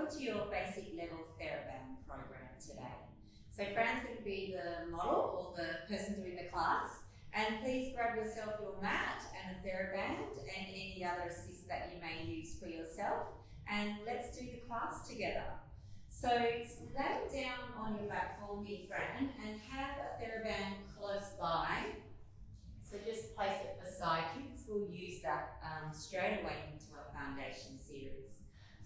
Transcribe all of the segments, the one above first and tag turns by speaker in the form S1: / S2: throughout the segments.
S1: welcome to your basic level TheraBand program today. So Fran's going to be the model or the person doing the class, and please grab yourself your mat and a TheraBand and any other assist that you may use for yourself, and let's do the class together. So lay down on your back for me, Fran, and have a TheraBand close by. So just place it beside you because we'll use that straight away into our foundation series.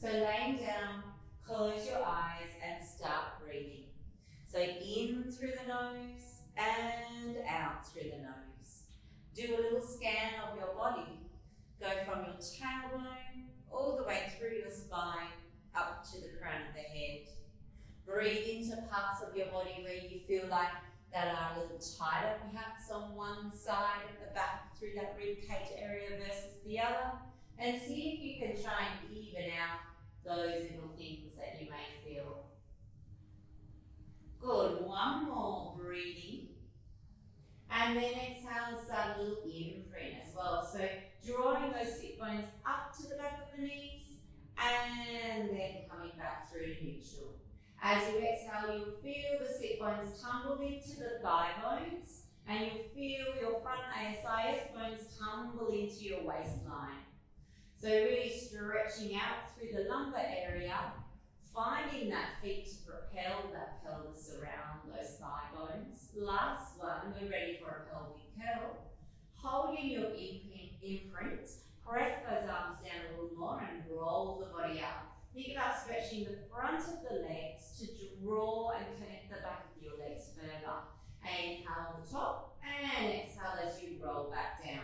S1: So laying down, close your eyes and start breathing. So in through the nose and out through the nose. Do a little scan of your body. Go from your tailbone all the way through your spine up to the crown of the head. Breathe into parts of your body where you feel like that are a little tighter, perhaps on one side of the back through that rib cage area versus the other, and see if you can try and even out those little things that you may feel. Good, one more breathing. And then exhale, start a little imprint as well. So drawing those sit bones up to the back of the knees and then coming back through to neutral. As you exhale, you'll feel the sit bones tumble into the thigh bones, and you'll feel your front ASIS bones tumble into your waistline. So really stretching out through the lumbar area, finding that feet to propel that pelvis around those thigh bones. Last one, we're ready for a pelvic curl. Holding your imprint, press those arms down a little more and roll the body up. Think about stretching the front of the legs to draw and connect the back of your legs further. Inhale on the top and exhale as you roll back down.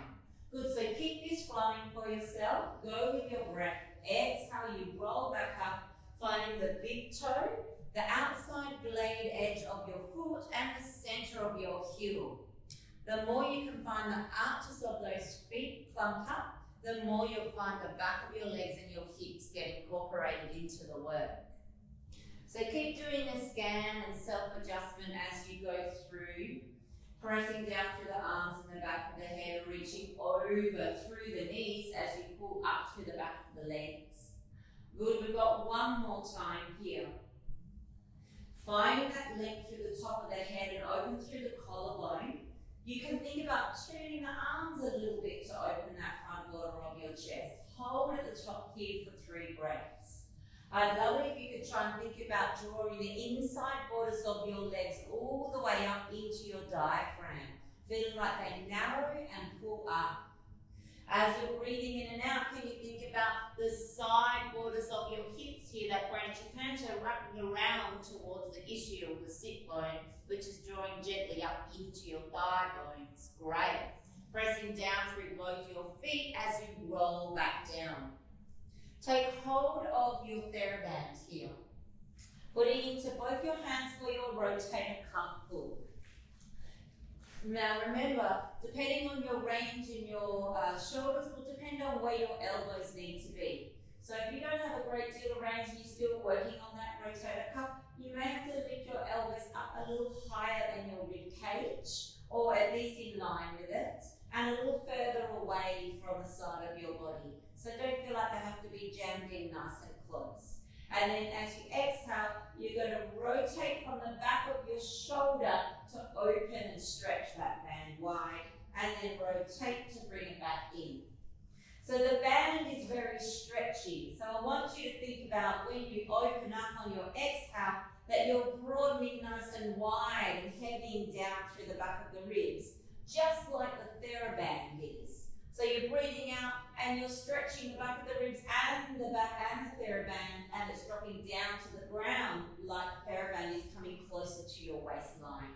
S1: Good, so keep this flowing for yourself. Go with your breath. Exhale, you roll back up, finding the big toe, the outside blade edge of your foot and the center of your heel. The more you can find the arches of those feet plump up, the more you'll find the back of your legs and your hips get incorporated into the work. So keep doing a scan and self-adjustment as you go through, pressing down through the arms and the back of the head, reaching over through the knees as you pull up through the back of the legs. Good, we've got one more time here. Finding that length through the top of the head and open through the collarbone. You can think about turning the arms a little bit to open that front border of your chest. Hold at the top here for 3 breaths. I'd love it if you could try and think about drawing the inside borders of your legs all the way up into your diaphragm, feeling like they narrow and pull up. As you're breathing in and out, can you think about the side borders of your hips here, that branch of plantar wrapping around towards the ischial, the sit bone, which is drawing gently up into your thigh bones. Great. Pressing down through both your feet as you roll back down. Take hold of your TheraBand here. Put it into both your hands for your rotator cuff pull. Now remember, depending on your range in your shoulders will depend on where your elbows need to be. So if you don't have a great deal of range and you're still working on that rotator cuff, you may have to lift your elbows up a little higher than your rib cage, or at least in line with it, and a little further away from the side of your body. So don't feel like they have to be jammed in nice and close. And then as you exhale, you're going to rotate from the back of your shoulder to open and stretch that band wide, and then rotate to bring it back in. So the band is very stretchy. So I want you to think about when you open up on your exhale that you're broadening nice and wide and heavying down through the back of the ribs, just like the TheraBand is. So you're breathing out and you're stretching the back of the ribs and the back and the TheraBand, and it's dropping down to the ground like the TheraBand is coming closer to your waistline.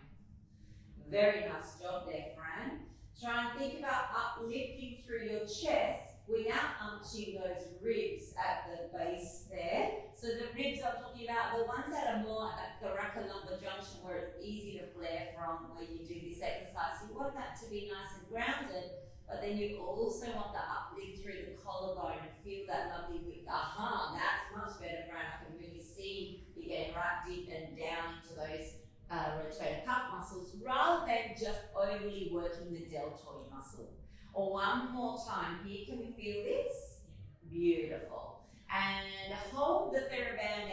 S1: Very nice job there, Fran. Try and think about uplifting through your chest without hunching those ribs at the base there. So the ribs I'm talking about, the ones that are more at the thoracolumbar junction where it's easy to flare from when you do this exercise. You want that to be nice and grounded, but then you also want the uplift through the collarbone and feel that lovely width. Aha, that's much better, Fran. I can really see you getting right deep and down into those rotator cuff muscles rather than just overly working the deltoid muscle. Or one more time here, can we feel this? Beautiful. And hold the TheraBand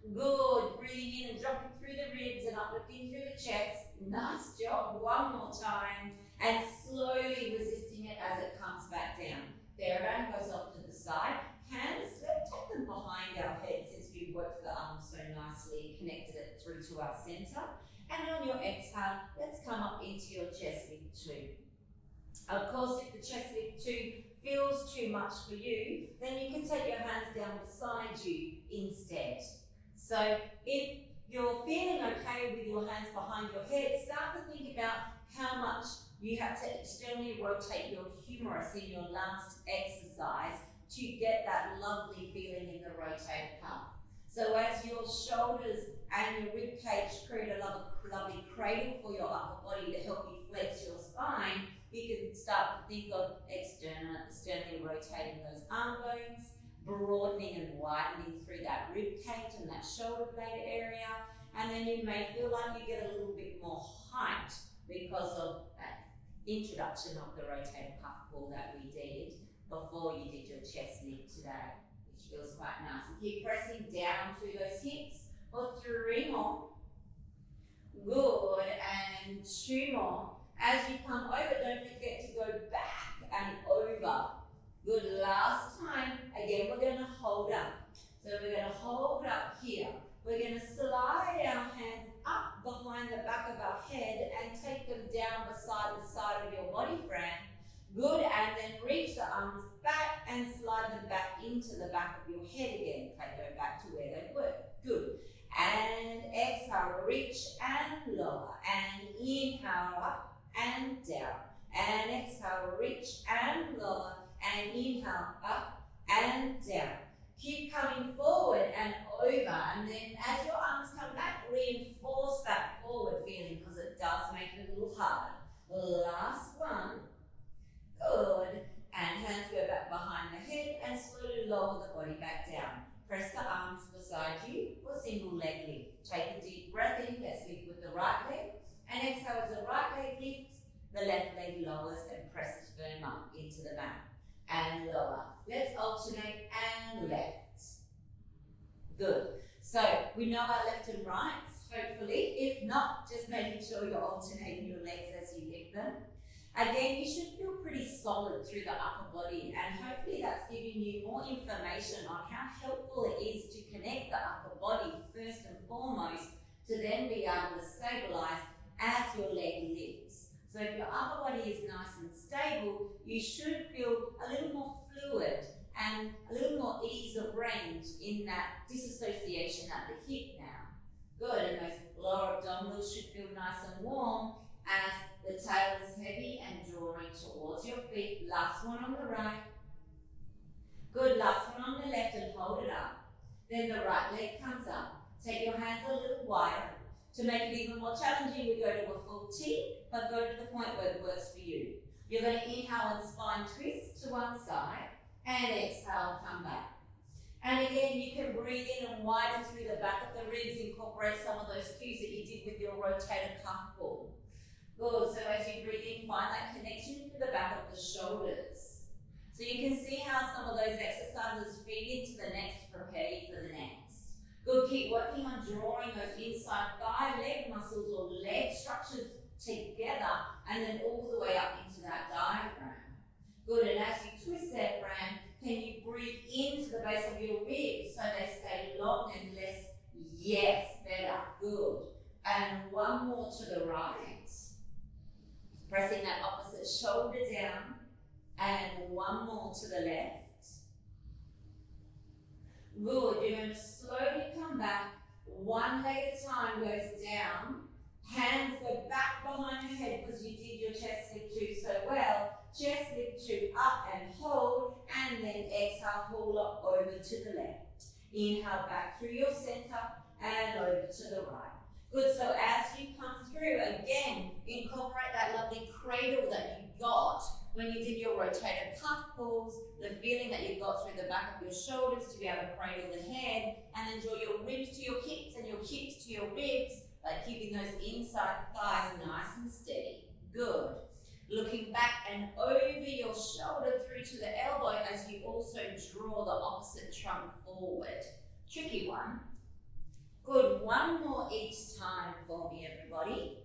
S1: Good. Breathing in and dropping through the ribs and uplifting through the chest. Nice job. One more time. And slowly resisting it as it comes back down. Theravada goes off to the side. Hands, let's take them behind our head since we've worked the arms so nicely, connected it through to our center. And on your exhale, let's come up into your chest lift 2. Of course, if the chest lift 2 feels too much for you, then you can take your hands down beside you instead. So if you're feeling okay with your hands behind your head, start to think about how much you have to externally rotate your humerus in your last exercise to get that lovely feeling in the rotator cuff. So as your shoulders and your rib cage create a lovely cradle for your upper body to help you flex your spine, you can start to think of externally rotating those arm bones, broadening and widening through that rib cage and that shoulder blade area, and then you may feel like you get a little bit more height because of that introduction of the rotator cuff pull that we did before you did your chest lift today, which feels quite nice. And keep pressing down through those hips for 3 more. Good, and 2 more. As you come over, don't forget to go back and over. Good, last time. Again, we're going to hold up. So we're going to hold up here. We're going to slide our hands up behind the back of our head and take them down beside the side of your body frame. Good, and then reach the arms back and slide them back into the back of your head again. Okay, go back to where they were. Good. And exhale, reach and lower. And inhale up and down. And exhale, reach and lower. And inhale up and down. Keep coming forward and over, and then as your arms come back, reinforce that forward feeling because it does make it a little harder. Last one. Good. And hands go back behind the head and slowly lower the body back down. Press the arms beside you for single leg lift. Take a deep breath in, let's lift with the right leg. And exhale as the right leg lifts, the left leg lowers and presses firm up into the mat. And lower. Let's alternate and left. Good. So we know our left and rights, hopefully. If not, just making sure you're alternating your legs as you lift them. Again, you should feel pretty solid through the upper body, and hopefully that's giving you more information on how helpful it is to connect the upper body first and foremost to then be able to stabilize as your leg lifts. So if your upper body is nice and stable, you should feel a little more fluid and a little more ease of range in that disassociation at the hip now. Good, and those lower abdominals should feel nice and warm as the tail is heavy and drawing towards your feet. Last one on the right. Good, last one on the left and hold it up. Then the right leg comes up. Take your hands a little wider. To make it even more challenging, we go to a full T, but go to the point where it works for you. You're going to inhale and spine twist to one side, and exhale, come back. And again, you can breathe in and widen through the back of the ribs, incorporate some of those cues that you did with your rotator cuff pull. Good, so as you breathe in, find that connection to the back of the shoulders. So you can see how some of those exercises feed into the next, prepare you for the next. Good, keep working on drawing those inside thigh, leg muscles or leg structures together and then all the way up into that diaphragm. Good, and as you twist that frame, can you breathe into the base of your ribs so they stay long and less? Yes, better, good. And one more to the right. Pressing that opposite shoulder down, and one more to the left. Good, you're going to slowly come back, one leg at a time goes down, hands go back behind your head because you did your chest lift 2 so well, chest lift 2 up and hold, and then exhale, pull up over to the left. Inhale back through your center and over to the right. Good, so as you come through, again, incorporate that lovely cradle that you got when you did your rotator cuff pulls, the feeling that you got through the back of your shoulders to be able to cradle the head, and then draw your ribs to your hips and your hips to your ribs, like keeping those inside thighs nice and steady. Good. Looking back and over your shoulder through to the elbow as you also draw the opposite trunk forward. Tricky one. Good, one more each time for me, everybody.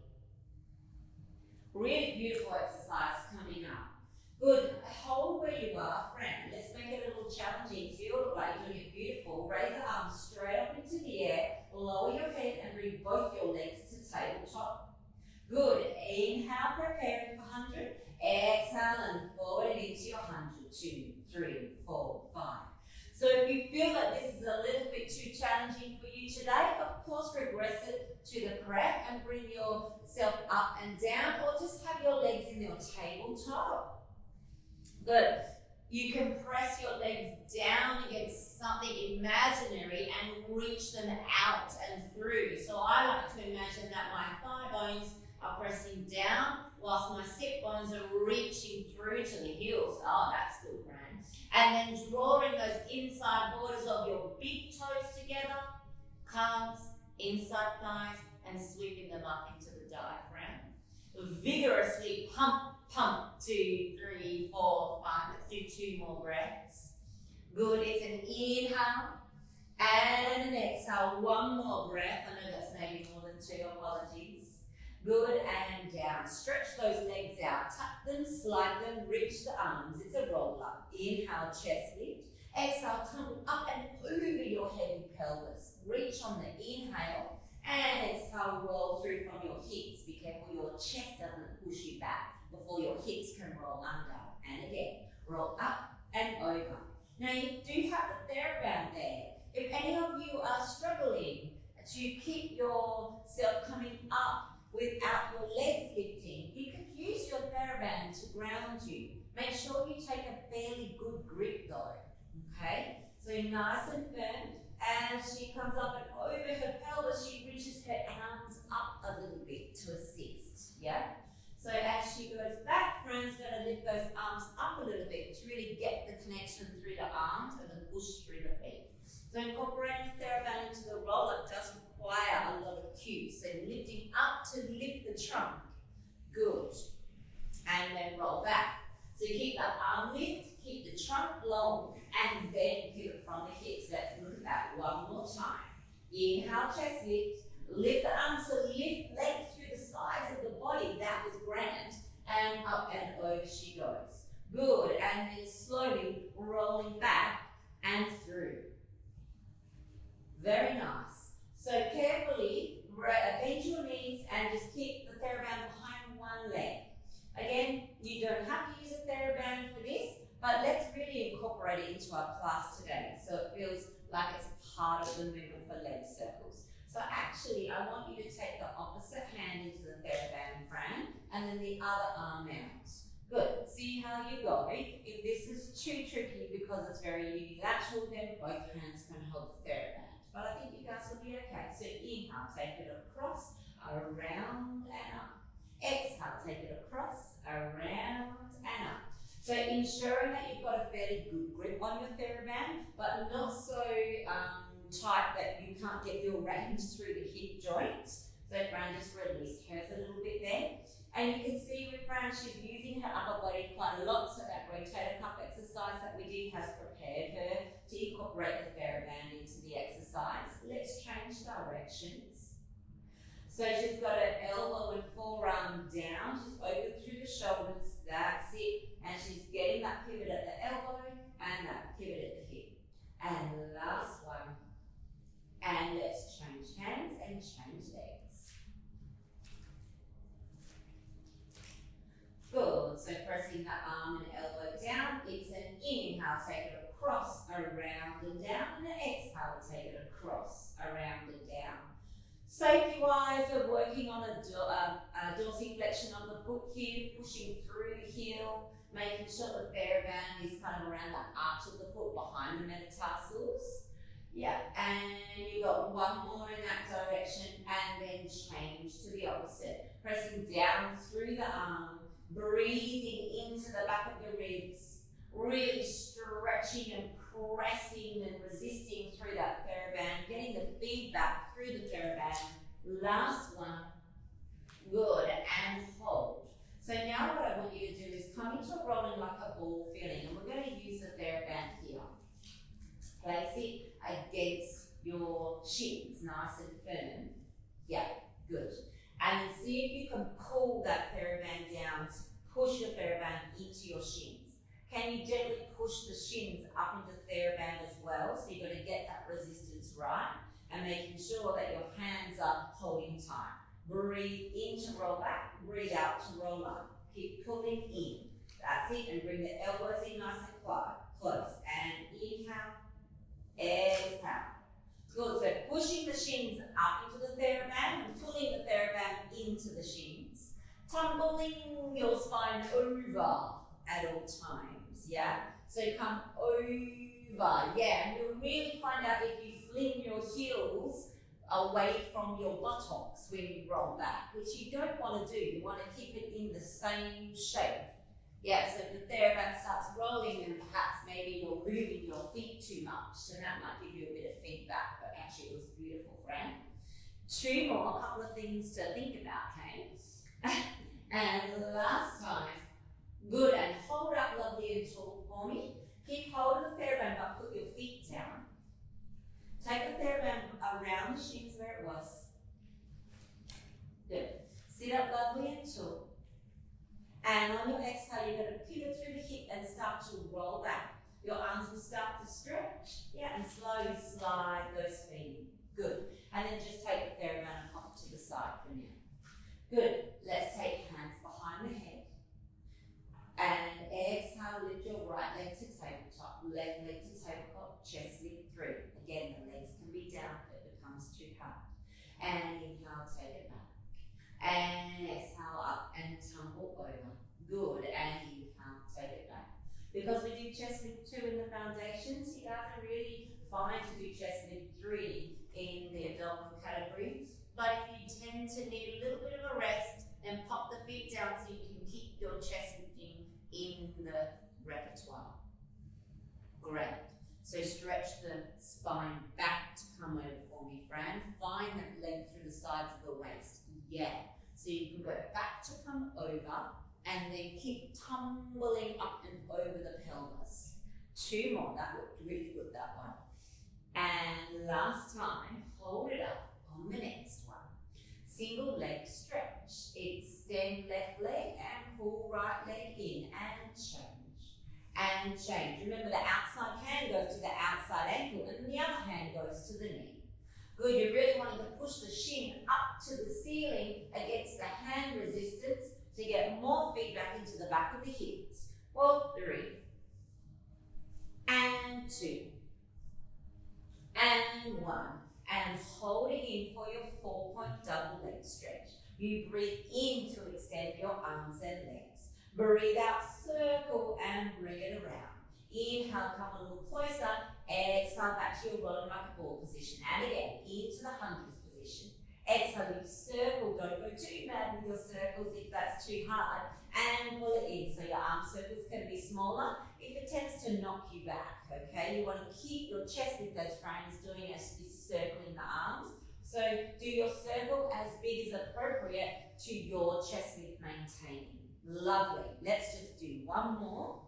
S1: Really beautiful exercise coming up. Good, hold where you are, friend. Let's make it a little challenging. So you look like you're doing it beautiful. Raise the arms straight up into the air, lower your head and bring both your legs to tabletop. Good, inhale, preparing for 100. Exhale and forward and into your 100. 2, 3, 4, 5. So if you feel that this is a little bit too challenging for you today, of course regress it to the correct and bring yourself up and down, or just have your legs in your tabletop. Good. You can press your legs down against something imaginary and reach them out and through. So I like to imagine that my thigh bones are pressing down whilst my sit bones are reaching through to the heels. Oh, that's good, Fran. And then drawing those inside borders of your big toes together, calves, inside thighs, and sweeping them up into the diaphragm. Vigorously pump, pump. 2, 3, 4, 5. Let's do 2 more breaths. Good. It's an inhale and an exhale. 1 more breath. I know that's maybe more than 2. Apologies. Good, and down. Stretch those legs out. Tuck them, slide them, reach the arms. It's a roll up. Inhale, chest lift. Exhale, tumble up and over your heavy pelvis. Reach on the inhale and exhale, roll through from your hips. Be careful your chest doesn't push you back before your hips can roll under. And again, roll up and over. Now you do have the TheraBand there. If any of you are struggling to keep yourself coming up without your legs lifting, you can use your TheraBand to ground you. Make sure you take a fairly good grip though, okay? So nice and firm. As she comes up and over her pelvis, she reaches her arms up a little bit to assist, yeah? So as she goes back, Fran's going to lift those arms up a little bit to really get the connection through the arms and the push through the feet. So incorporating TheraBand into the roll-up does require a lot of cues. So lifting up to lift the trunk. Good. And then roll back. So you keep that arm lift, keep the trunk long, and then pivot from the hips. Let's look at that 1 more time. Inhale, chest lift. Lift the arms, so lift legs through the sides of the body. That was grand. And up and over she goes. Good. And then slowly rolling back and through. Very nice. So carefully bend your knees and just keep the TheraBand behind one leg. Again, you don't have to use a TheraBand for this, but let's really incorporate it into our class today so it feels like it's part of the movement for leg circles. So actually, I want you to take the opposite hand into the TheraBand, Fran, and then the other arm out. Good. See how you go. If this is too tricky because it's very unilateral, then both hands can hold the TheraBand. But I think you guys will be okay. So inhale, take it across, around and up. Exhale, take it across, around and up. So ensuring that you've got a fairly good grip on your TheraBand, but not so tight that you can't get your range through the hip joint. So Fran just released hers a little bit there. And you can see with Fran, she's using her upper body quite a lot, so that rotator cuff exercise that we did has prepared her to incorporate the TheraBand into the exercise. Let's change directions. So she's got her elbow and forearm down, she's open through the shoulders, that's it. And she's getting that pivot at the elbow and that pivot at the hip. And last one. And let's change hands and change legs. Good, so pressing the arm and elbow down, it's an inhale, take it across, around and down, and an exhale, take it across, around and down. Safety-wise, we're working on a dorsiflexion of the foot here, pushing through the heel, making sure the TheraBand is kind of around the arch of the foot behind the metatarsals. Yeah, and you got 1 more in that direction, and then change to the opposite. Pressing down through the arm, breathing into the back of the ribs, really stretching and pressing and resisting through that TheraBand, getting the feedback through the TheraBand. Last one. Good, and hold. So now what I want you to do is come into rolling like a ball feeling, and we're going to use the TheraBand here. Place it against your your shins nice and firm. Yeah, good. And then see if you can pull that TheraBand down, push your TheraBand into your shins. Can you gently push the shins up into TheraBand as well? So you've got to get that resistance right and making sure that your hands are holding tight. Breathe in to roll back, breathe out to roll up. Keep pulling in. That's it, and bring the elbows in nice and close. And inhale, exhale. Good, so pushing the shins up into the TheraBand and pulling the TheraBand into the shins. Tumbling your spine over at all times, yeah? So come over, yeah, and you'll really find out if you fling your heels away from your buttocks when you roll back, which you don't want to do. You want to keep it in the same shape. Yeah, so if the TheraBand starts rolling, then perhaps maybe you're moving your feet too much, so that might give you a bit of feedback, but actually it was beautiful, friend. Two more, a couple of things to think about, okay? And last time, good, and hold up lovely and tall for me. Keep hold of the TheraBand, but put your feet down. Take the TheraBand around the shins where it was. Good. Sit up lovely and tall. And on your exhale, you're going to pivot through the hip and start to roll back. Your arms will start to stretch. Yeah, and slowly slide those feet. Good. And then just take the TheraBand and pop it to the side for now. Good. Let's take hands behind the head. And exhale, lift your right leg to tabletop, left leg to tabletop, chest lift through. Again, the legs can be down if it becomes too hard. And inhale, take it back. And exhale up and tumble over. Good. And inhale, take it back. Because we do chest lift 2 in the foundations, you guys are really fine to do chest lift 3 in the abdominal category. But if you tend to need a little bit of a rest, then pop the feet down so you can keep your chest lifting in the repertoire. Great. So stretch the spine back to come over for me, Fran. Find that length through the sides of the waist. Yeah. So you can go back to come over and then keep tumbling up and over the pelvis. 2 more. That looked really good, that one. And last time, hold it up on the next one. Single leg stretch. Extend left leg and pull right leg in and change. And change. Remember, the outside hand goes to the outside ankle and the other hand goes to the knee. Good, you're really wanting to push the shin up to the ceiling against the hand resistance to get more feedback into the back of the hips. Well, 3. And 2. And 1. And hold it in for your 4-point double leg stretch. You breathe in to extend your arms and legs. Breathe out, circle, and bring it around. Inhale, come a little closer. Exhale, back to your rolling like a ball position. And again, into the hundreds position. Exhale, you circle. Don't go too mad with your circles if that's too hard. And pull it in. So your arm circles can be smaller if it tends to knock you back, okay? You want to keep your chest lift as Fran is doing as this circle in the arms. So do your circle as big as appropriate to your chest lift maintaining. Lovely. Let's just do 1 more.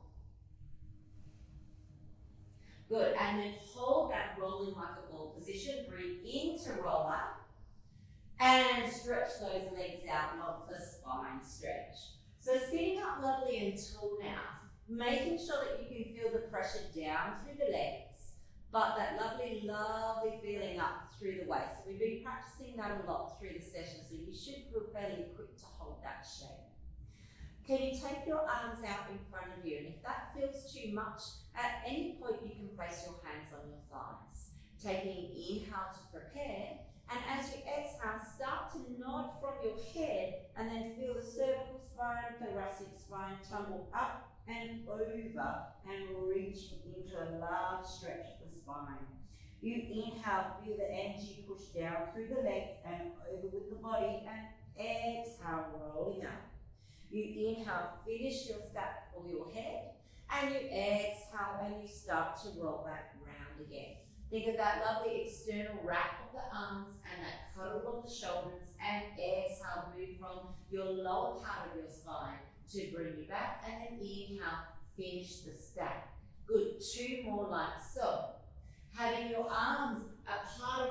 S1: Good, and then hold that rolling like a ball position. Breathe in to roll up. And stretch those legs out long for spine stretch. So sitting up lovely and tall now, making sure that you can feel the pressure down through the legs, but that lovely, lovely feeling up through the waist. So we've been practicing that a lot through the session, so you should feel fairly quick to hold that shape. Can you take your arms out in front of you? And if that feels too much, at any point you can place your hands on your thighs. Taking inhale to prepare, and as you exhale, start to nod from your head and then feel the cervical spine, thoracic spine tumble up and over and reach into a large stretch of the spine. You inhale, feel the energy push down through the legs and over with the body, and exhale, rolling up. You inhale, finish your stack for your head, and you exhale and you start to roll back round again. Think of that lovely external wrap of the arms and that cuddle of the shoulders, and exhale, move from your lower part of your spine to bring you back, and then inhale, finish the stack. Good, 2 more like so. Having your arms a part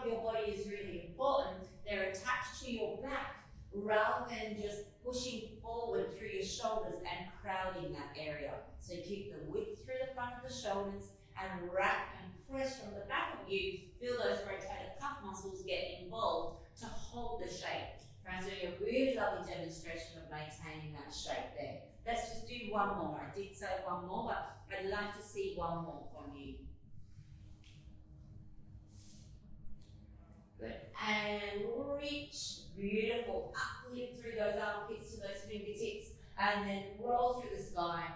S1: rather than just pushing forward through your shoulders and crowding that area. So keep the width through the front of the shoulders and wrap and press from the back of you. Feel those rotator cuff muscles get involved to hold the shape. Friends, doing a really lovely demonstration of maintaining that shape there. Let's just do one more. I did say one more, but I'd like to see one more from you. Good. And reach. Beautiful. Uplift through those armpits to those fingertips. And then roll through the spine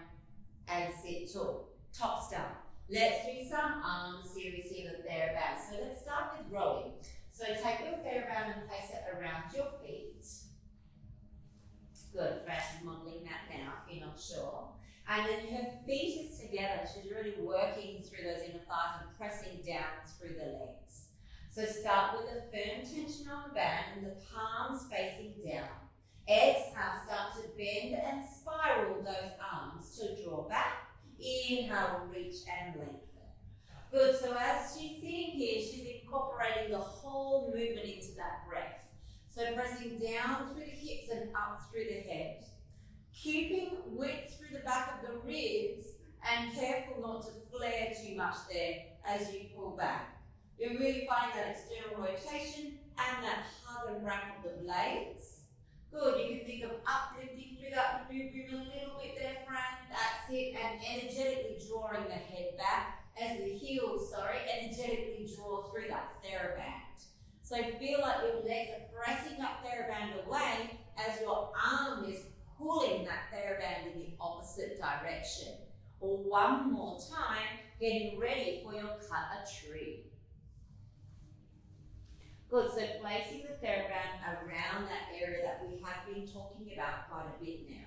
S1: and sit tall. Top stump. Let's do some arm series here with TheraBand. So let's start with rowing. So take your TheraBand and place it around your feet. Good. Fran's modelling that now if you're not sure. And then your feet is together. She's really working through those inner thighs and pressing down through the legs. So start with a firm tension on the band and the palms facing down. Exhale, start to bend and spiral those arms to draw back. Inhale, reach and lengthen. Good, so as she's sitting here, she's incorporating the whole movement into that breath. So pressing down through the hips and up through the head. Keeping width through the back of the ribs and careful not to flare too much there as you pull back. You're really finding that external rotation and that hug and wrap of the blades. Good, you can think of uplifting through that equilibrium a little bit there, Fran. That's it, and energetically drawing the head back as the heels, energetically draw through that TheraBand. So feel like your legs are pressing that TheraBand away as your arm is pulling that TheraBand in the opposite direction. Or one more time, getting ready for your cut a tree. Good, so placing the TheraBand around that area that we have been talking about quite a bit now.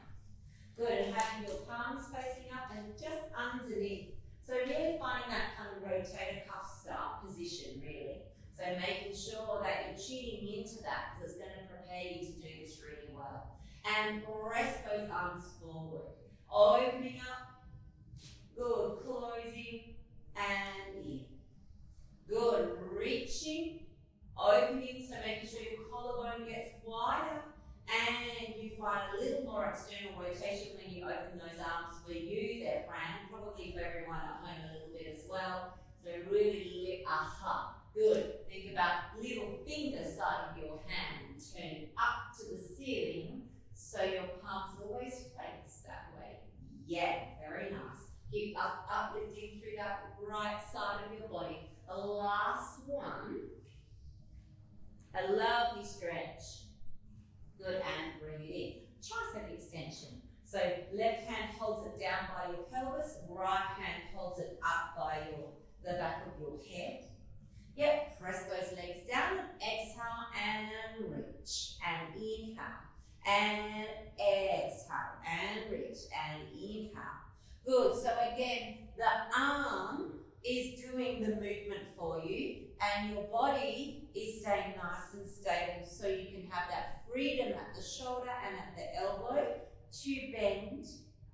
S1: Good, and having your palms facing up and just underneath. So really finding that kind of rotator cuff style position, really. So making sure that you're tuning into that because it's going to prepare you to do this really well. And press those arms forward. Opening up. Good, closing and in. Good, reaching. Opening, so making sure your collarbone gets wider and you find a little more external rotation when you open those arms for you there, Fran, probably for everyone at home a little bit as well. So really lift up. Good. Think about little finger side of your hand turning up to the ceiling so your palms always face that way. Yeah, very nice. Keep uplifting through that right side of your body. The last one. A lovely stretch. Good, and bring it in. Tricep extension. So left hand holds it down by your pelvis, right hand holds it up by the back of your head. Yep, press those legs down, exhale and reach, and inhale, and exhale, and reach, and inhale. Good, so again, the arm is doing the movement for you, and your body is staying nice and stable so you can have that freedom at the shoulder and at the elbow to bend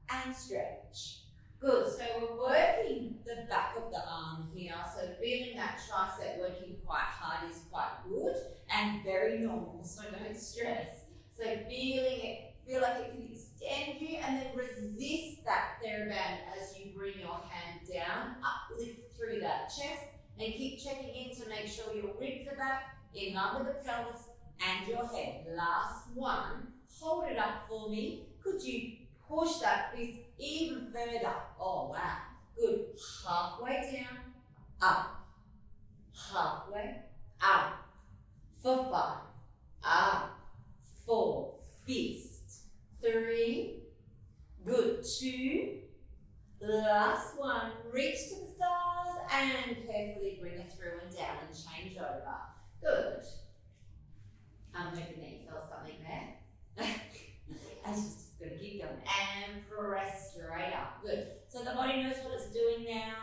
S1: and stretch. Good, so we're working the back of the arm here, so feeling that tricep working quite hard is quite good and very normal, so don't stress. So feeling it, feel like it can extend you and then resist that TheraBand as you bring your hand down, uplift through that chest and keep checking in to make sure your ribs are back, in line with the pelvis and your head. Last one, hold it up for me. Could you push that fist even further? Oh wow, good. Halfway down, up, halfway, up, for 5, up, 4, fist, 3, good, 2, last one, reach to the stars and carefully bring it through and down and change over. Good. I'm hoping that you felt something there. I'm just going to keep going and press straight up. Good. So the body knows what it's doing now.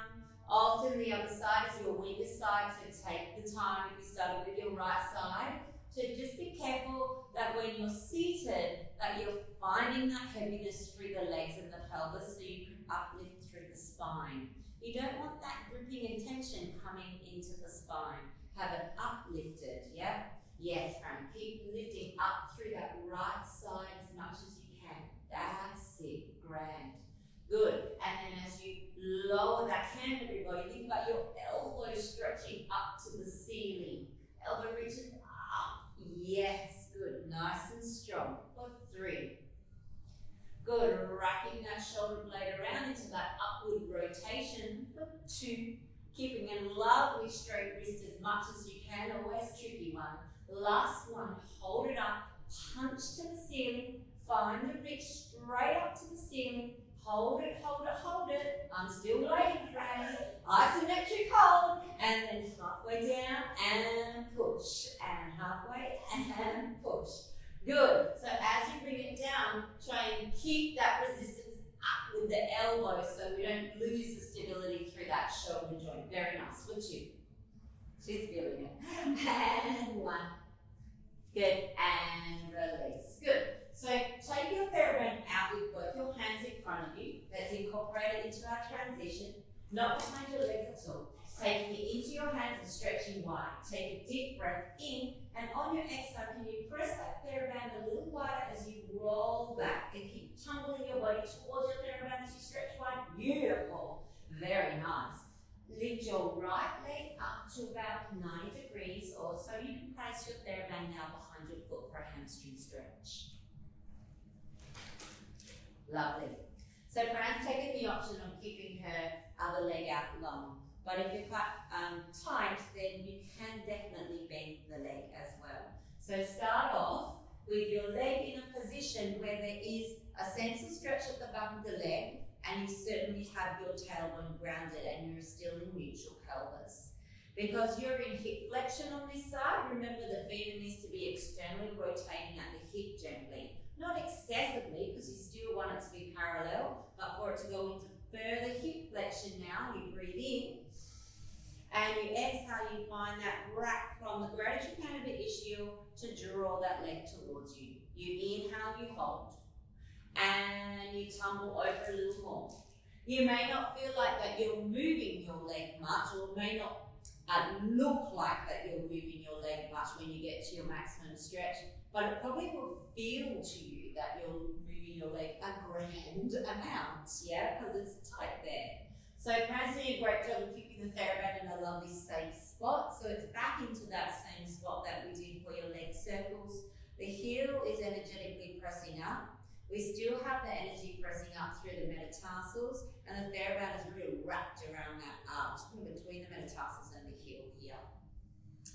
S1: Often the other side is your weaker side, so take the time if you started with your right side to just be careful that when you're seated that you're finding that heaviness through the legs and the pelvis so you can uplift through the spine. You don't want that gripping and tension coming into the spine. Have it uplifted, yeah? Yes, Fran. Keep lifting up through that wrapping that shoulder blade around into that upward rotation for 2. Keeping a lovely straight wrist as much as you can, always tricky one. Last one, hold it up, punch to the ceiling, find the reach straight up to the ceiling, hold it, hold it, hold it. I'm still waiting, friend. Isometric hold, and then halfway down and push, and halfway and push. Good. So as you bring it down, try and keep that resistance up with the elbow so we don't lose the stability through that shoulder joint. Very nice. For 2. She's feeling it. And 1. Good. And release. Good. So take your TheraBand out with both your hands in front of you. Let's incorporate it into our transition. Not behind your legs at all. Taking it into your hands and stretching wide. Take a deep breath in, and on your exhale, can you press that TheraBand a little wider as you roll back and keep tumbling your body towards your TheraBand as you stretch wide. Beautiful. Very nice. Lift your right leg up to about 90 degrees or so. You can place your TheraBand now behind your foot for a hamstring stretch. Lovely. So Fran's taken the option of keeping her other leg out long. But if you're quite tight, then you can definitely bend the leg as well. So start off with your leg in a position where there is a sense of stretch at the back of the leg, and you certainly have your tailbone grounded and you're still in neutral pelvis. Because you're in hip flexion on this side, remember the femur needs to be externally rotating at the hip gently. Not excessively, because you still want it to be parallel, but for it to go into further hip flexion now, you breathe in, and you exhale, you find that wrap from the greater trochanter ischial to draw that leg towards you. You inhale, you hold, and you tumble over a little more. You may not feel like that you're moving your leg much, or may not look like that you're moving your leg much when you get to your maximum stretch, but it probably will feel to you that you're moving your leg a grand amount, yeah, because it's tight there. So Fran's doing a great job of keeping the TheraBand in a lovely safe spot. So it's back into that same spot that we did for your leg circles. The heel is energetically pressing up. We still have the energy pressing up through the metatarsals, and the TheraBand is really wrapped around that arch between the metatarsals and the heel here.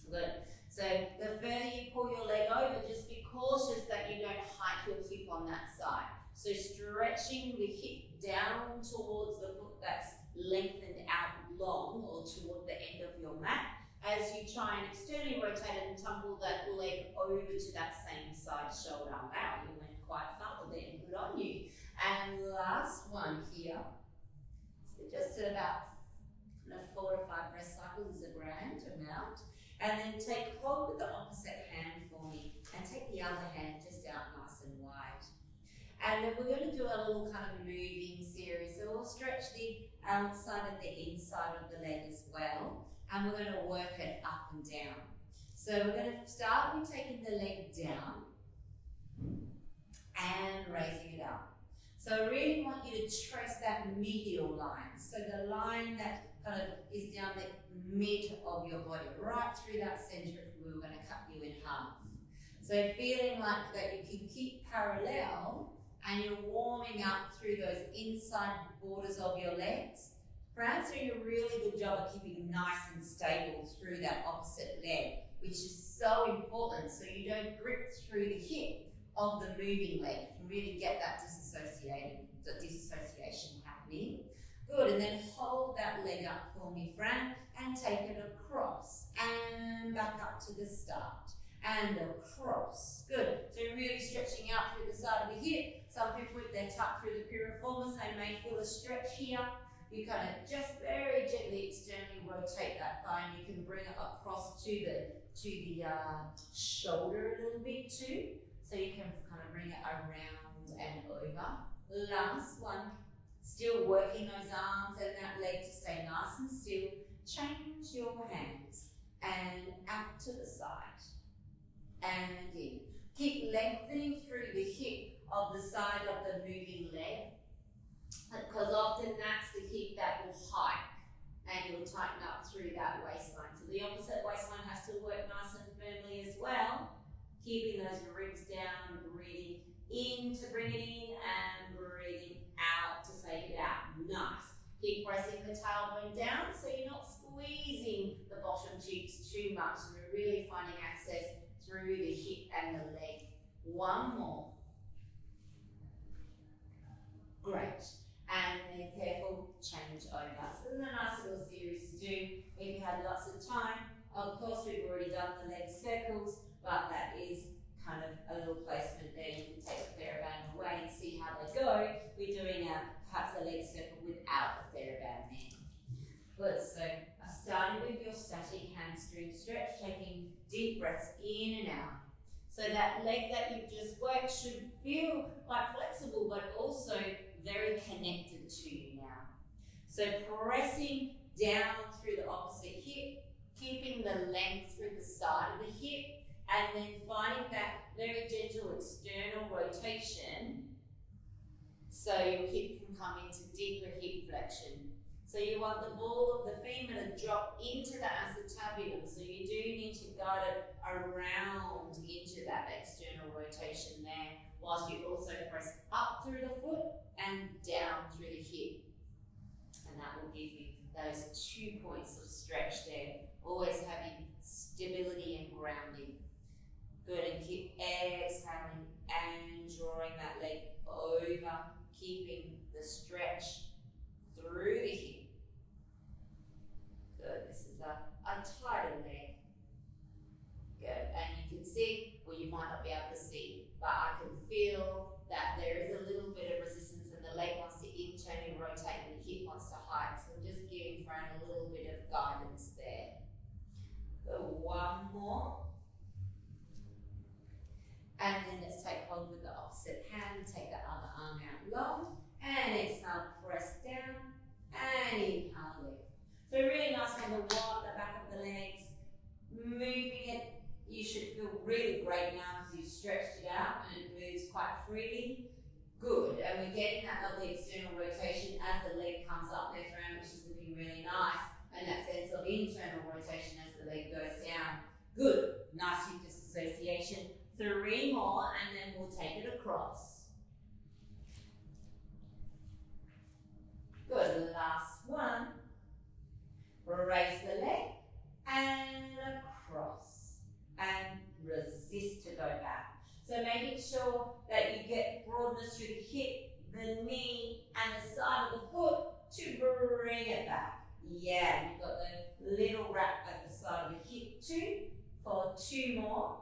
S1: Good. So the further you pull your leg over, just be cautious that you don't hike your hip on that side. So stretching the hip down towards the foot that's lengthened out long, or toward the end of your mat, as you try and externally rotate it and tumble that leg over to that same side shoulder. Wow, you went quite far then, good on you. And last one here, so just at about 4 to 5 breath cycles is a grand amount. And then take hold with the opposite hand for me, and take the other hand just out nice and wide. And then we're going to do a little kind of moving series. So we'll stretch the outside and the inside of the leg as well. And we're going to work it up and down. So we're going to start with taking the leg down and raising it up. So I really want you to trace that medial line. So the line that kind of is down the mid of your body, right through that center if we were going to cut you in half. So feeling like that you can keep parallel, and you're warming up through those inside borders of your legs. Fran's doing a really good job of keeping nice and stable through that opposite leg, which is so important so you don't grip through the hip of the moving leg. You can really get that disassociation happening. Good, and then hold that leg up for me, Fran, and take it across and back up to the start. And across. Good. So really stretching out through the side of the hip. Some people, if they're tucked through the piriformis, they may feel a stretch here. You kind of just very gently externally rotate that thigh, and you can bring it across to the shoulder a little bit too. So you can kind of bring it around and over. Last one. Still working those arms and that leg to stay nice and still. Change your hands and out to the side. And in. Keep lengthening through the hip of the side of the moving leg, because often that's the hip that will hike, and you'll tighten up through that waistline. So the opposite waistline has to work nice and firmly as well, keeping those ribs down, breathing in to bring it in, and breathing really finding access through the hip and the leg. One more. Great. And then careful change over. So this is a nice little series to do if you had lots of time. Of course, we've already done the leg circles, but that is kind of a little placement there. You can take the TheraBand away and see how they go. We're doing perhaps a leg circle without the TheraBand then. Good, so starting with your static hamstring stretch, taking deep breaths in and out. So that leg that you've just worked should feel quite flexible, but also very connected to you now. So pressing down through the opposite hip, keeping the length through the side of the hip, and then finding that very gentle external rotation so your hip can come into deeper hip flexion. So you want the ball of the femur to drop into the acetabulum, so you do need to guide it around into that external rotation there, whilst you also press up through the foot and down through the hip. And that will give you those 2 points of stretch there, always having stability and grounding. Good, and keep exhaling and drawing that leg over, keeping the stretch through the hip. Good, this is a tighter leg. Good, and you can see, well you might not be able to see, but I can feel that there is a little bit of resistance and the leg wants to internally rotate and the hip wants to hike. So I'm just giving Fran a little bit of guidance there. Good, one more. And then let's take hold with the opposite hand, take the other arm out long, and exhale, press down, and inhale, lift. So really nice on the back of the legs, moving it. You should feel really great now because you've stretched it out and it moves quite freely. Good, and we're getting that lovely external rotation as the leg comes up there, Fran, which is looking really nice, and that sense of internal rotation as the leg goes down. Good, nice hip disassociation. 3 more, and then we'll take it across. Good, last one. Raise the leg and across and resist to go back. So making sure that you get broadness through the hip, the knee and the side of the foot to bring it back. Yeah, you've got the little wrap at the side of the hip too for 2 more.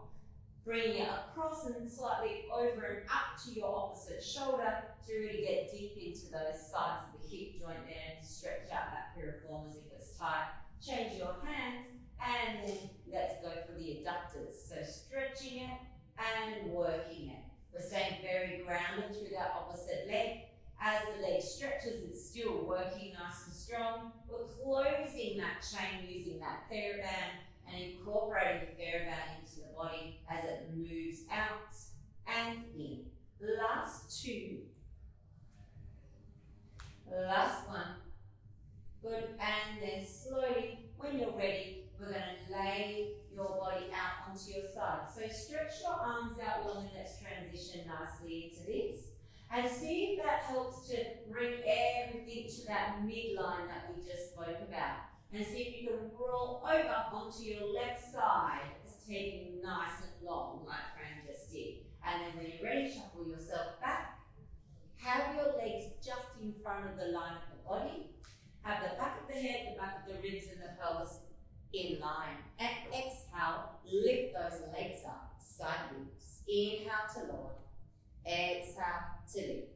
S1: Bring it across and slightly over and up to your opposite shoulder to really get deep into those sides of the hip joint there and stretch out that piriformis if it's tight. Change your hands and then let's go for the adductors. So stretching it and working it. We're staying very grounded through that opposite leg. As the leg stretches, it's still working nice and strong. We're closing that chain using that TheraBand and incorporating the TheraBand into the body as it moves out and in. Last 2. Last one. Good, and then slowly, when you're ready, we're going to lay your body out onto your side. So stretch your arms out long and let's transition nicely into this. And see if that helps to bring everything to that midline that we just spoke about. And see if you can roll over onto your left side. It's taking nice and long, like Fran just did. And then when you're ready, shuffle yourself back. Have your legs just in front of the line of the body. Have the back of the head, the back of the ribs and the pelvis in line. And exhale, lift those legs up, side lifts. Inhale to lower. Exhale to lift.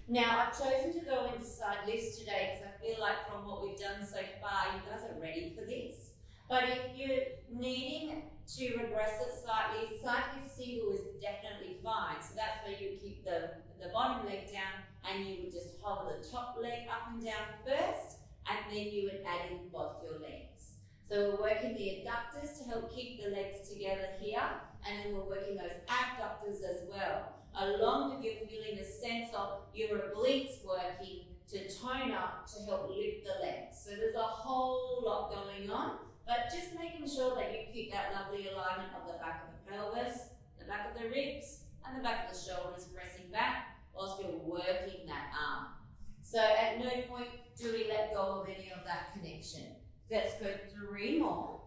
S1: Now, I've chosen to go into side lifts today because I feel like from what we've done so far, you guys are ready for this. But if you're needing to regress it slightly, side lift single is definitely fine. So that's where you keep the bottom leg down and you would just hover the top leg up and down first, and then you would add in both your legs. So we're working the adductors to help keep the legs together here, and then we're working those abductors as well. Along with you feeling the sense of your obliques working to tone up to help lift the legs. So there's a whole lot going on, but just making sure that you keep that lovely alignment of the back of the pelvis, the back of the ribs, and the back of the shoulders pressing back whilst you're working that arm. So at no point do we let go of any of that connection. Let's go 3 more.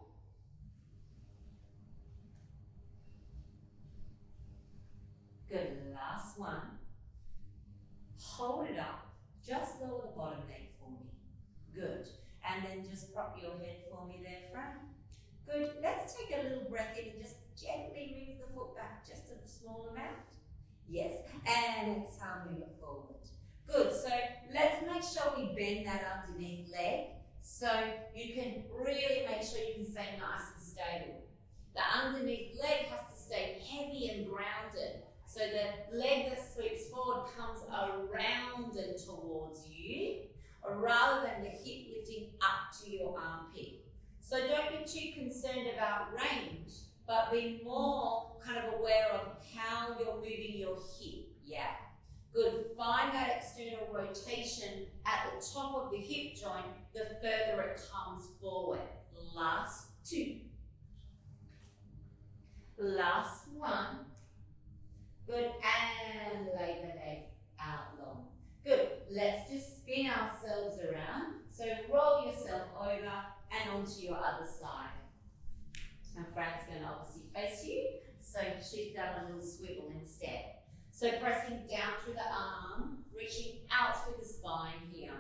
S1: small amount. Yes, and exhale, move it forward. Good, so let's make sure we bend that underneath leg so you can really make sure you can stay nice and stable. The underneath leg has to stay heavy and grounded. So the leg that sweeps forward comes around and towards you, rather than the hip lifting up to your armpit. So don't be too concerned about range, but be more kind of aware of how you're moving your hip. Yeah. Good. Find that external rotation at the top of the hip joint, the further it comes forward. Last two. Last one. Good. And lay the leg out long. Good. Let's just spin ourselves around. So roll yourself over and onto your other side. And Fran's going to obviously face you. So she's done a little swivel instead. So pressing down through the arm, reaching out through the spine here.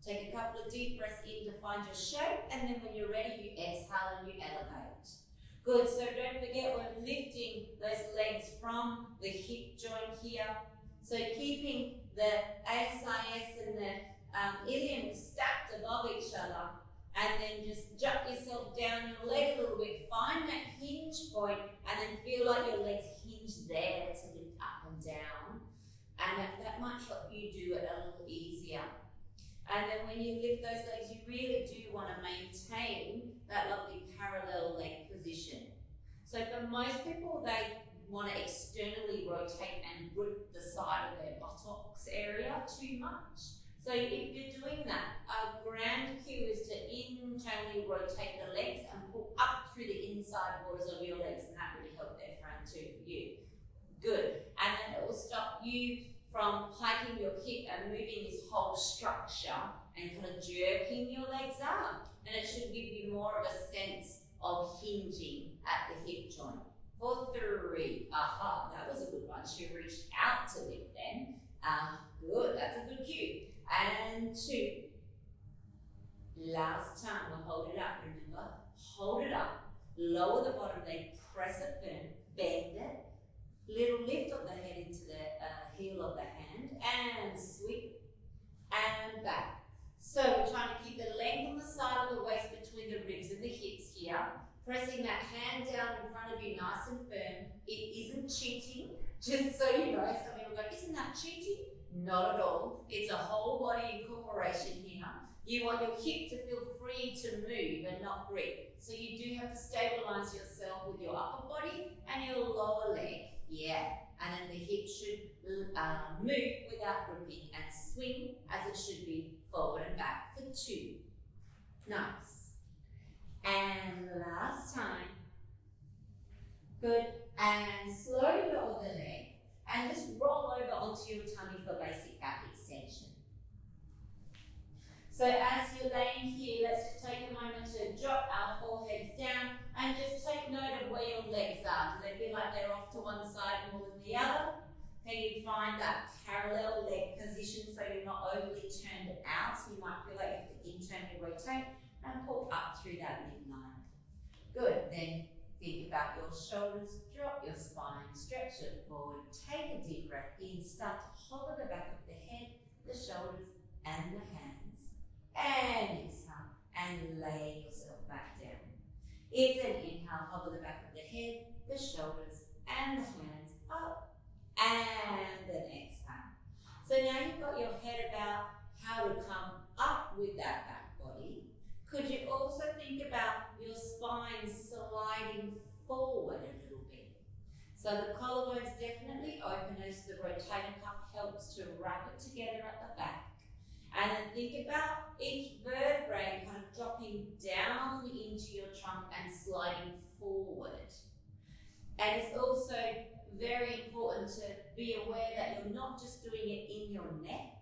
S1: Take a couple of deep breaths in to find your shape, and then when you're ready, you exhale and you elevate. Good, so don't forget we're lifting those legs from the hip joint here. So keeping the ASIS and the ilium stacked above each other, and then just jut yourself down your leg a little bit. Find that hinge point, and then feel like your legs hinge there to lift up and down. And that might help you do it a little easier. And then when you lift those legs, you really do want to maintain that lovely parallel leg position. So for most people, they want to externally rotate and grip the side of their buttocks area too much. So if you're doing that, a grand cue is to internally rotate the legs and pull up through the inside borders of your legs, and that really helped there, Fran, too, for you. Good. And then it will stop you from hiking your hip and moving this whole structure and kind of jerking your legs up. And it should give you more of a sense of hinging at the hip joint. For 3. Aha, that was a good one. She reached out to lift then. Good, that's a good cue. And 2. Last time, we'll hold it up, remember? Hold it up, lower the bottom leg, press it firm, bend it, little lift of the head into the heel of the hand, and sweep, and back. So we're trying to keep the length on the side of the waist between the ribs and the hips here, pressing that hand down in front of you nice and firm. It isn't cheating, just so you know. Some people go, isn't that cheating? Not at all. It's a whole body incorporation here. You want your hip to feel free to move and not grip. So you do have to stabilize yourself with your upper body and your lower leg. Yeah. And then the hip should move without gripping and swing as it should be, forward and back for 2. Nice. And last time. Good. And slowly lower the leg. And just roll over onto your tummy for basic back extension. So as you're laying here, let's just take a moment to drop our foreheads down and just take note of where your legs are. Do they feel like they're off to one side more than the other? Can you find that parallel leg position so you're not overly turned out? So you might feel like you have to internally rotate and pull up through that midline. Good. Then think about your shoulders, drop your spine, stretch it forward, take a deep breath in, start to hover the back of the head, the shoulders, and the hands. And exhale, and lay yourself back down. It's an inhale, hover the back of the head, the shoulders, and the hands up, and an exhale. So now you've got your head about how to come up with that back body. Could you also think about your spine sliding forward a little bit? So the collarbone's definitely open as the rotator cuff helps to wrap it together at the back. And then think about each vertebrae kind of dropping down into your trunk and sliding forward. And it's also very important to be aware that you're not just doing it in your neck.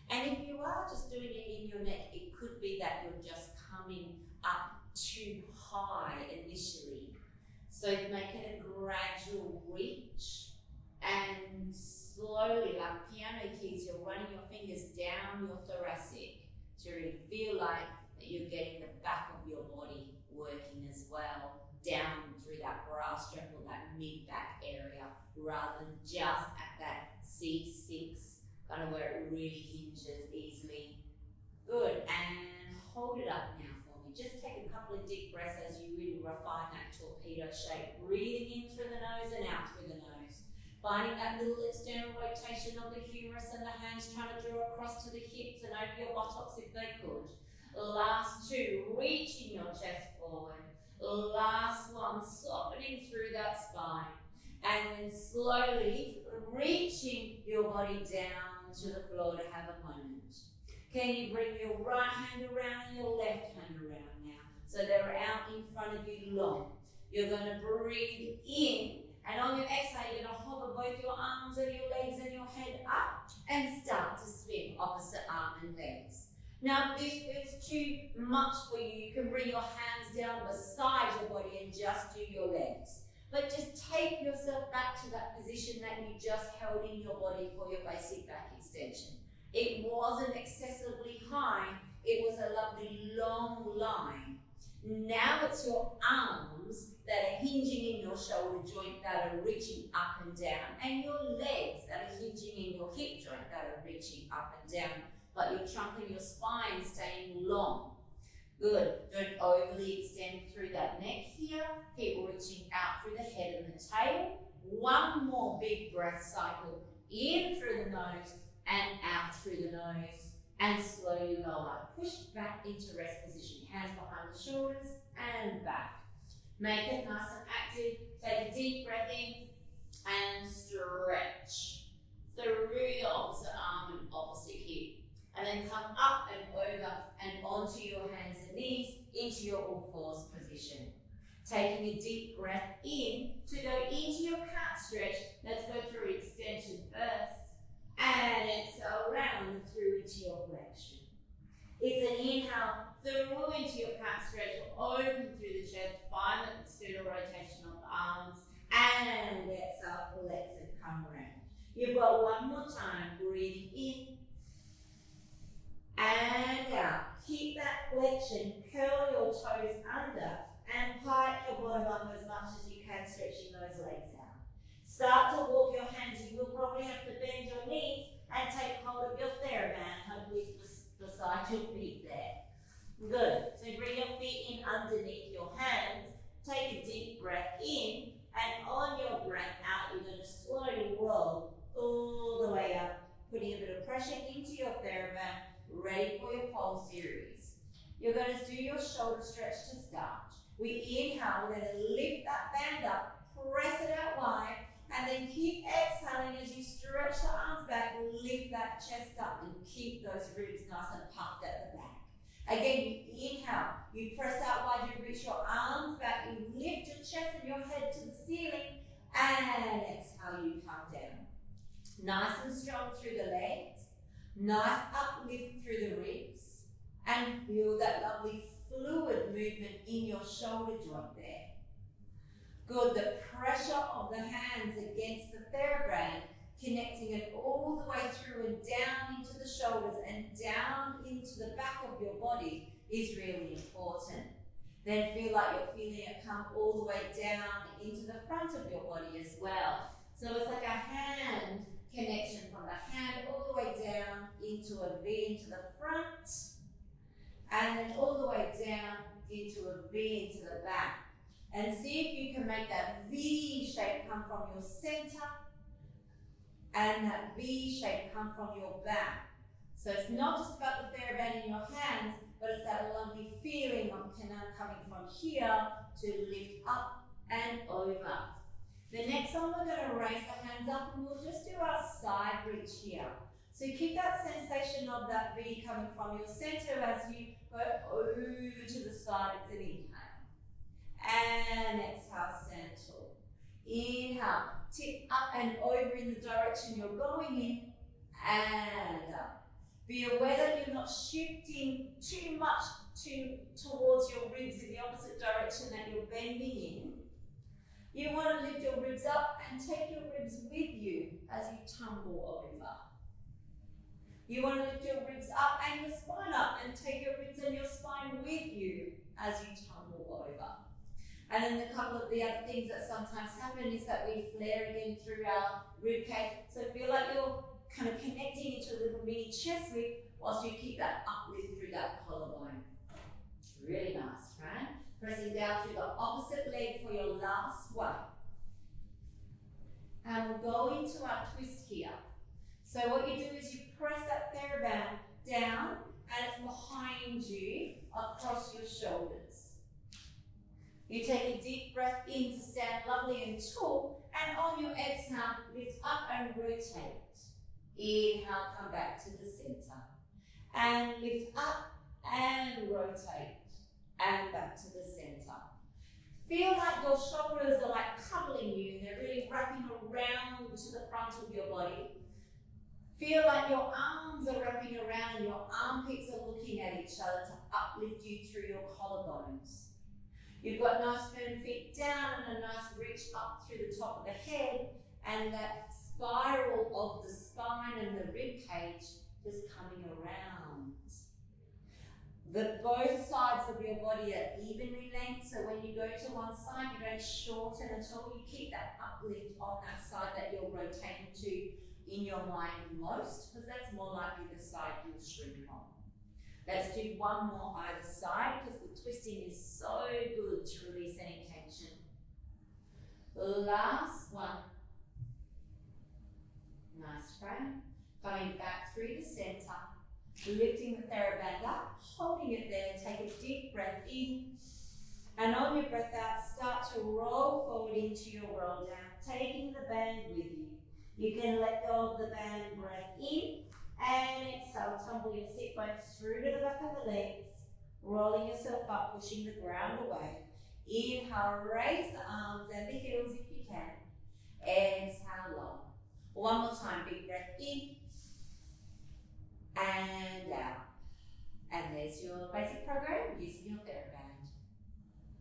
S1: And if you are just doing it in your neck, it could be that you're just coming up too high initially. So make it a gradual reach and slowly, like piano keys, you're running your fingers down your thoracic to really feel like that you're getting the back of your body working as well, down through that bra strap or that mid-back area rather than just at that C6, kind of where it really hinges easily. Good, and hold it up now for me. Just take a couple of deep breaths as you really refine that torpedo shape. Breathing in through the nose and out through the nose. Finding that little external rotation of the humerus and the hands trying to draw across to the hips and over your buttocks if they could. Last two, reaching your chest forward. Last one, softening through that spine. And then slowly reaching your body down to the floor to have a moment. Can you bring your right hand around and your left hand around now? So they're out in front of you long. You're going to breathe in, and on your exhale, you're going to hover both your arms and your legs and your head up and start to swim opposite arm and legs. Now, if this feels too much for you, you can bring your hands down beside your body and just do your legs. But just take yourself back to that position that you just held in your body for your basic back extension. It wasn't excessively high, it was a lovely long line. Now it's your arms that are hinging in your shoulder joint that are reaching up and down, and your legs that are hinging in your hip joint that are reaching up and down, but your trunk and your spine staying long. Good. Don't overly extend through that neck here. Keep reaching out through the head and the tail. One more big breath cycle. In through the nose and out through the nose. And slowly lower. Push back into rest position. Hands behind the shoulders and back. Make it nice and active. Take a deep breath in and stretch through the opposite arm and opposite hip. And then come up and over and onto your hands and knees into your all fours position. Taking a deep breath in to go into your cat stretch. Let's go through extension first. And exhale round through into your flexion. It's an inhale through into your cat stretch. Open through the chest. Find the external rotation of the arms. And exhale, flex and come around. You've got one more time. Breathing in. And out. Keep that flexion, curl your toes under and hike your bottom up as much as you can, stretching those legs out. Start to walk your hands. You will probably have to bend your knees and take hold of your TheraBand, hopefully beside your feet there. Good. So bring your feet in underneath your hands. Take a deep breath in, and on your breath out, you're going to slowly roll all the way up, putting a bit of pressure into your TheraBand. Ready for your pole series. You're going to do your shoulder stretch to start. We inhale, we're going to lift that band up, press it out wide, and then keep exhaling as you stretch the arms back, lift that chest up and keep those ribs nice and puffed at the back. Again, you inhale, you press out wide, you reach your arms back, you lift your chest and your head to the ceiling, and exhale, you come down. Nice and strong through the legs. Nice uplift through the ribs, and feel that lovely fluid movement in your shoulder joint there. Good, the pressure of the hands against the TheraBand, connecting it all the way through and down into the shoulders and down into the back of your body is really important. Then feel like you're feeling it come all the way down into the front of your body as well. So it's like a hand connection from the hand all the way down into a V into the front, and then all the way down into a V into the back. And see if you can make that V shape come from your center and that V shape come from your back. So it's not just about the TheraBand in your hands, but it's that lovely feeling of coming from here to lift up and over. The next one, we're going to raise the hands up and we'll just do our side reach here. So keep that sensation of that V coming from your center as you go over to the side. It's an inhale. And exhale, stand tall. Inhale, tip up and over in the direction you're going in, and up. Be aware that you're not shifting too much towards your ribs in the opposite direction that you're bending in. You want to lift your ribs up and take your ribs with you as you tumble over. You want to lift your ribs up and your spine up and take your ribs and your spine with you as you tumble over. And then a couple of the other things that sometimes happen is that we flare again through our rib cage. So feel like you're kind of connecting into a little mini chest lift whilst you keep that uplift through that collarbone. Really nice, right? Pressing down through the opposite leg for your last one. And we'll go into our twist here. So what you do is you press that TheraBand down and it's behind you across your shoulders. You take a deep breath in to stand lovely and tall, and on your exhale, lift up and rotate. Inhale, come back to the center. And lift up and rotate. And back to the center. Feel like your shoulders are like cuddling you and they're really wrapping around to the front of your body. Feel like your arms are wrapping around and your armpits are looking at each other to uplift you through your collarbones. You've got nice firm feet down and a nice reach up through the top of the head, and that spiral of the spine and the rib cage just coming around. Both sides of your body are evenly length, so when you go to one side, you don't shorten at all. You keep that uplift on that side that you're rotating to in your mind most, because that's more likely the side you'll shrink on. Let's do one more either side, because the twisting is so good to release any tension. Last one. Nice, right? Coming back through the center. Lifting the TheraBand up, holding it there, take a deep breath in, and on your breath out, start to roll forward into your roll down, taking the band with you. You can let go of the band, breath in, and exhale, tumble your sit bones through to the back of the legs, rolling yourself up, pushing the ground away. Inhale, raise the arms and the heels if you can. Exhale, long. One more time, big breath in, and out. And there's your basic program using your TheraBand.